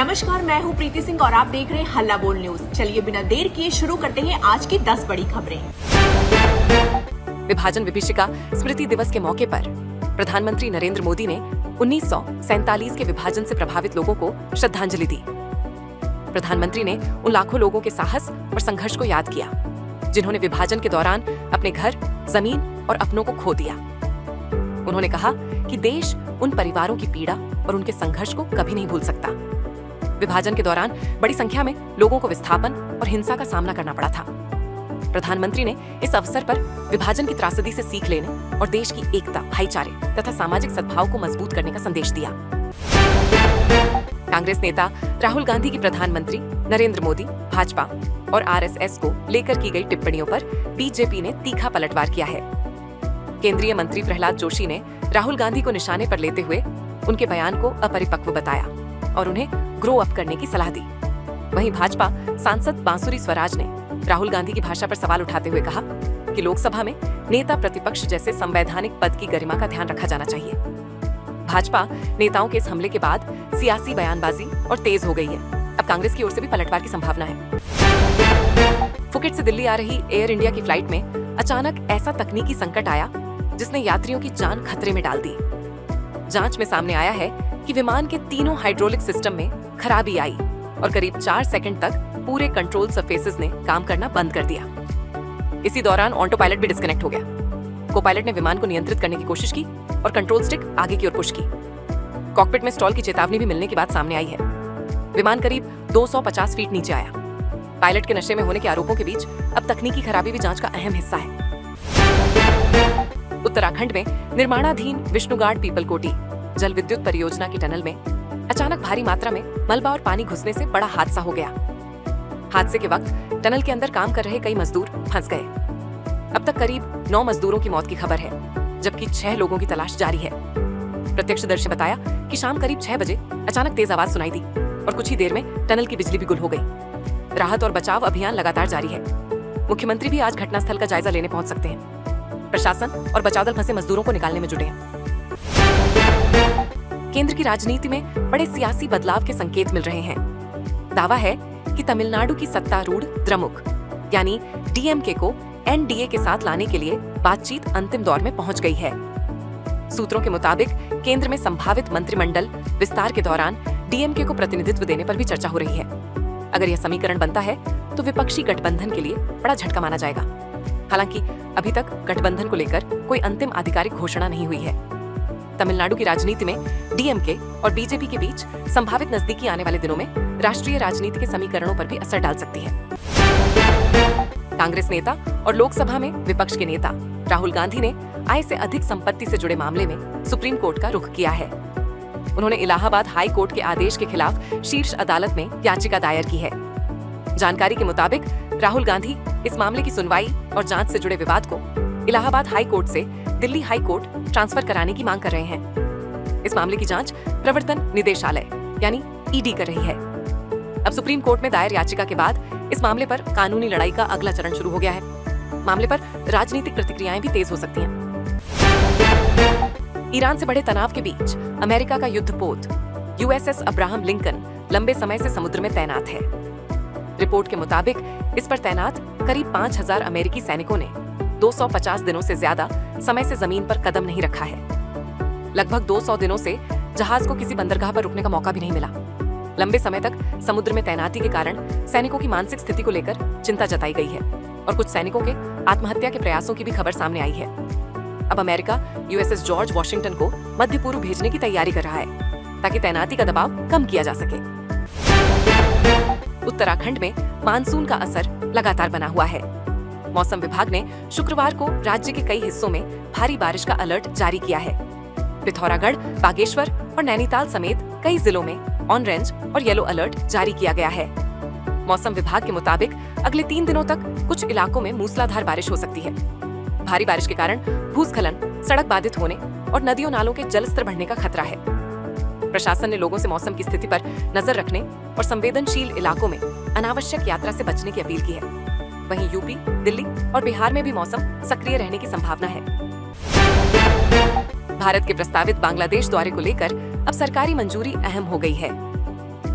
नमस्कार, मैं हूं प्रीति सिंह और आप देख रहे हैं हल्ला बोल न्यूज। चलिए बिना देर किए शुरू करते हैं आज की 10 बड़ी खबरें। विभाजन विभीषिका स्मृति दिवस के मौके पर प्रधानमंत्री नरेंद्र मोदी ने 1947 के विभाजन से प्रभावित लोगों को श्रद्धांजलि दी। प्रधानमंत्री ने उन लाखों लोगों के साहस और संघर्ष को याद किया जिन्होंने विभाजन के दौरान अपने घर, जमीन और अपनों को खो दिया। उन्होंने कहा कि देश उन परिवारों की पीड़ा और उनके संघर्ष को कभी नहीं भूल सकता। विभाजन के दौरान बड़ी संख्या में लोगों को विस्थापन और हिंसा का सामना करना पड़ा था। प्रधानमंत्री ने इस अवसर पर विभाजन की त्रासदी से सीख लेने और देश की एकता, भाईचारे तथा सामाजिक सद्भाव को मजबूत करने का संदेश दिया। कांग्रेस नेता राहुल गांधी की प्रधानमंत्री नरेंद्र मोदी, भाजपा और आरएसएस को लेकर की गई टिप्पणियों पर बीजेपी ने तीखा पलटवार किया है। केंद्रीय मंत्री प्रहलाद जोशी ने राहुल गांधी को निशाने पर लेते हुए उनके बयान को अपरिपक्व बताया और उन्हें ग्रो अप करने की सलाह दी। वहीं भाजपा सांसद बांसुरी स्वराज ने राहुल गांधी की भाषा पर सवाल उठाते हुए कहा कि लोकसभा में नेता प्रतिपक्ष जैसे संवैधानिक पद की गरिमा का ध्यान रखा जाना चाहिए। भाजपा नेताओं के इस हमले के बाद सियासी बयानबाजी और तेज हो गई है। अब कांग्रेस की ओर से भी पलटवार की संभावना है। फुकेट से दिल्ली आ रही एयर इंडिया की फ्लाइट में अचानक ऐसा तकनीकी संकट आया जिसने यात्रियों की जान खतरे में डाल दी। जांच में सामने आया है कि विमान के तीनों हाइड्रोलिक सिस्टम में खराबी आई और करीब 4 सेकंड तक पूरे कंट्रोल सरफेसेस ने काम करना बंद कर दिया। इसी दौरान ऑटो पायलट भी डिस्कनेक्ट हो गया। को पायलट ने विमान को नियंत्रित करने की कोशिश की और कंट्रोल स्टिक आगे की ओर पुश की। कॉकपिट में स्टॉल की चेतावनी भी मिलने की बात सामने आई है। विमान करीब 250 फीट नीचे आया। पायलट के नशे में होने के आरोपों के बीच अब तकनीकी खराबी भी जांच का अहम हिस्सा है। उत्तराखंड में निर्माणाधीन विष्णुगाड पीपलकोटी जल विद्युत परियोजना की टनल में अचानक भारी मात्रा में मलबा और पानी घुसने से बड़ा हादसा हो गया। हादसे के वक्त टनल के अंदर काम कर रहे कई मजदूर फंस गए। अब तक करीब 9 मजदूरों की मौत की खबर है, जबकि 6 लोगों की तलाश जारी है। प्रत्यक्षदर्शी ने बताया कि शाम करीब 6 बजे अचानक तेज आवाज सुनाई दी और कुछ ही देर में टनल की बिजली भी गुल हो गई। राहत और बचाव अभियान लगातार जारी है। मुख्यमंत्री भी आज घटनास्थल का जायजा लेने पहुंच सकते हैं। प्रशासन और बचाव दल फंसे मजदूरों को निकालने में जुटे हैं। केंद्र की राजनीति में बड़े सियासी बदलाव के संकेत मिल रहे हैं। दावा है कि तमिलनाडु की सत्तारूढ़ द्रमुक यानी डीएमके को एनडीए के साथ लाने के लिए बातचीत अंतिम दौर में पहुंच गई है। सूत्रों के मुताबिक केंद्र में संभावित मंत्रिमंडल विस्तार के दौरान डीएमके को प्रतिनिधित्व देने पर भी चर्चा हो रही है। अगर यह समीकरण बनता है तो विपक्षी गठबंधन के लिए बड़ा झटका माना जाएगा। हालांकि अभी तक गठबंधन को लेकर कोई अंतिम आधिकारिक घोषणा नहीं हुई है। तमिलनाडु की राजनीति में डीएमके और बीजेपी के बीच संभावित नजदीकी आने वाले दिनों में राष्ट्रीय राजनीति के समीकरणों पर भी असर डाल सकती है। कांग्रेस नेता और लोकसभा में विपक्ष के नेता राहुल गांधी ने आय से अधिक संपत्ति से जुड़े मामले में सुप्रीम कोर्ट का रुख किया है। उन्होंने इलाहाबाद हाई कोर्ट के आदेश के खिलाफ शीर्ष अदालत में याचिका दायर की है। जानकारी के मुताबिक राहुल गांधी इस मामले की सुनवाई और जांच से जुड़े विवाद को इलाहाबाद हाई कोर्ट से दिल्ली हाई कोर्ट ट्रांसफर कराने की मांग कर रहे हैं। इस मामले की जांच प्रवर्तन निदेशालय यानी ईडी कर रही है। अब सुप्रीम कोर्ट में दायर याचिका के बाद इस मामले पर कानूनी लड़ाई का अगला चरण शुरू हो गया है। मामले पर राजनीतिक प्रतिक्रियाएं भी तेज हो सकती हैं। ईरान से बढ़े तनाव के बीच अमेरिका का युद्धपोत यूएसएस अब्राहम लिंकन लंबे समय से समुद्र में तैनात है। रिपोर्ट के मुताबिक इस पर तैनात करीब 5000 अमेरिकी सैनिकों ने 250 दिनों से ज्यादा समय से जमीन पर कदम नहीं रखा है। लगभग 200 दिनों से जहाज को किसी बंदरगाह पर रुकने का मौका भी नहीं मिला। लंबे समय तक समुद्र में तैनाती के कारण सैनिकों की मानसिक स्थिति को लेकर चिंता जताई गई है और कुछ सैनिकों के आत्महत्या के प्रयासों की भी खबर सामने आई है। अब अमेरिका यूएसएस जॉर्ज वॉशिंगटन को मध्य पूर्व भेजने की तैयारी कर रहा है ताकि तैनाती का दबाव कम किया जा सके। उत्तराखंड में मानसून का असर लगातार बना हुआ है। मौसम विभाग ने शुक्रवार को राज्य के कई हिस्सों में भारी बारिश का अलर्ट जारी किया है। पिथौरागढ़, बागेश्वर और नैनीताल समेत कई जिलों में ऑरेंज और येलो अलर्ट जारी किया गया है। मौसम विभाग के मुताबिक अगले 3 दिनों तक कुछ इलाकों में मूसलाधार बारिश हो सकती है। भारी बारिश के कारण भूस्खलन, सड़क बाधित होने और नदियों नालों के जलस्तर बढ़ने का खतरा है। प्रशासन ने लोगों से मौसम की स्थिति पर नजर रखने और संवेदनशील इलाकों में अनावश्यक यात्रा से बचने की अपील की है। वहीं यूपी, दिल्ली और बिहार में भी मौसम सक्रिय रहने की संभावना है। भारत के प्रस्तावित बांग्लादेश दौरे को लेकर अब सरकारी मंजूरी अहम हो गई है।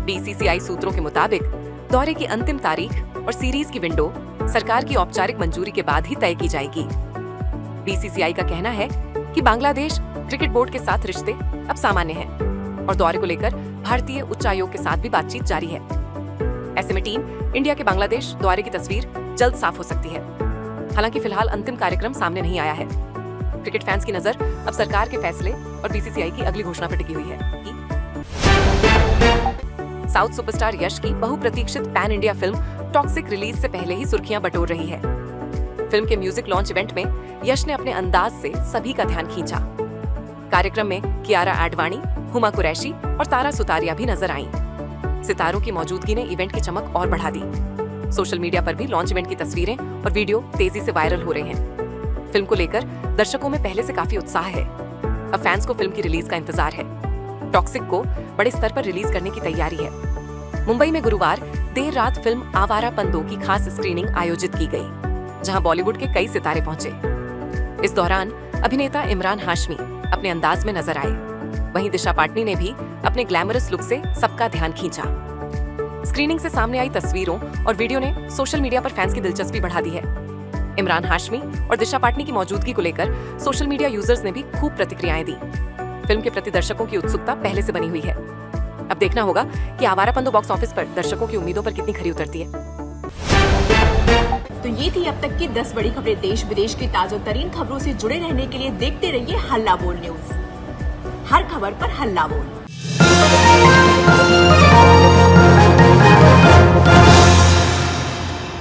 बीसीसीआई सूत्रों के मुताबिक दौरे की अंतिम तारीख और सीरीज की विंडो सरकार की औपचारिक मंजूरी के बाद ही तय की जाएगी। बीसीसीआई का कहना है कि बांग्लादेश क्रिकेट बोर्ड के साथ रिश्ते अब सामान्य हैं और दौरे को लेकर भारतीय उच्चायोग के साथ भी बातचीत जारी है। ऐसे में टीम इंडिया के बांग्लादेश दौरे की तस्वीर जल्द साफ हो सकती है। हालांकि फिलहाल अंतिम कार्यक्रम सामने नहीं आया है। क्रिकेट फैंस की नजर अब सरकार के फैसले और बीसीसीआई की अगली घोषणा पर टिकी हुई है। साउथ सुपरस्टार यश की बहुप्रतीक्षित pan India film toxic release से पहले ही सुर्खियां बटोर रही है। फिल्म के म्यूजिक लॉन्च इवेंट में यश ने अपने अंदाज से सभी का ध्यान खींचा। कार्यक्रम में कियारा आडवाणी, हुमा कुरैशी और तारा सुतारिया भी नजर आईं। सितारों की मौजूदगी ने इवेंट की चमक और बढ़ा दी। सोशल मीडिया पर भी लॉन्च इवेंट की तस्वीरें और वीडियो तेजी से वायरल हो रहे हैं। फिल्म को लेकर दर्शकों में पहले से काफी उत्साह है। अब फैंस को फिल्म की रिलीज का इंतजार है। टॉक्सिक को बड़े स्तर पर रिलीज करने की तैयारी है। मुंबई में गुरुवार देर रात फिल्म आवारापन 2 की खास स्क्रीनिंग आयोजित की गई, जहां बॉलीवुड के कई सितारे पहुंचे। इस दौरान अभिनेता इमरान हाशमी अपने अंदाज में नजर आए। वहीं दिशा पाटनी ने भी अपने ग्लैमरस लुक से सबका ध्यान खींचा। स्क्रीनिंग से सामने आई तस्वीरों और वीडियो ने सोशल मीडिया पर फैंस की दिलचस्पी बढ़ा दी है। इमरान हाशमी और दिशा पाटनी की मौजूदगी को लेकर सोशल मीडिया यूजर्स ने भी खूब प्रतिक्रियाएं दी। फिल्म के प्रति दर्शकों की उत्सुकता पहले से बनी हुई है। अब देखना होगा कि आवारापन 2 बॉक्स ऑफिस पर दर्शकों की उम्मीदों पर कितनी खरी उतरती है। तो ये थी अब तक की 10 बड़ी खबरें। देश विदेश की ताजा तरीन खबरों से जुड़े रहने के लिए देखते रहिए हल्ला बोल न्यूज। हर खबर पर हल्ला बोल।